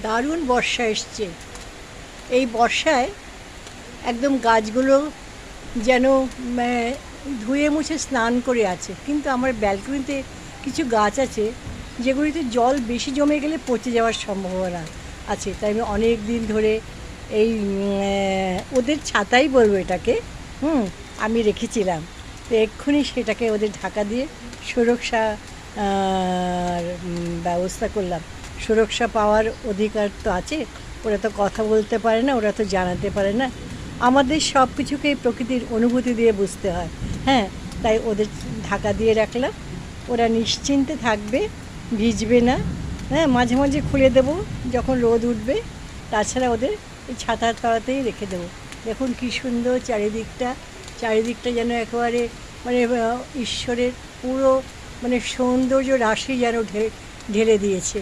দারুণ বর্ষা এসছে। এই বর্ষায় একদম গাছগুলো যেন ধুয়ে মুছে স্নান করে আছে। কিন্তু আমার ব্যালকনিতে কিছু গাছ আছে যেগুলিতে জল বেশি জমে গেলে পচে যাওয়ার সম্ভাবনা আছে। তাই আমি অনেক দিন ধরে এই ওদের ছাতাই বলবো এটাকে, আমি রেখেছিলাম। তো এক্ষুনি সেটাকে ওদের ঢাকা দিয়ে সুরক্ষা ব্যবস্থা করলাম। সুরক্ষা পাওয়ার অধিকার তো আছে, ওরা তো কথা বলতে পারে না, ওরা তো জানাতে পারে না। আমাদের সব কিছুকেই প্রকৃতির অনুভূতি দিয়ে বুঝতে হয়। হ্যাঁ, তাই ওদের ঢাকা দিয়ে রাখলাম, ওরা নিশ্চিন্তে থাকবে, ভিজবে না। হ্যাঁ, মাঝে মাঝে খুলে দেবো যখন রোদ উঠবে। তাছাড়া ওদের এই ছাতার তলাতেই রেখে দেবো। দেখুন কী সুন্দর চারিদিকটা যেন একেবারে ঈশ্বরের পুরো সৌন্দর্য রাশি যেন ঢেলে দিয়েছে।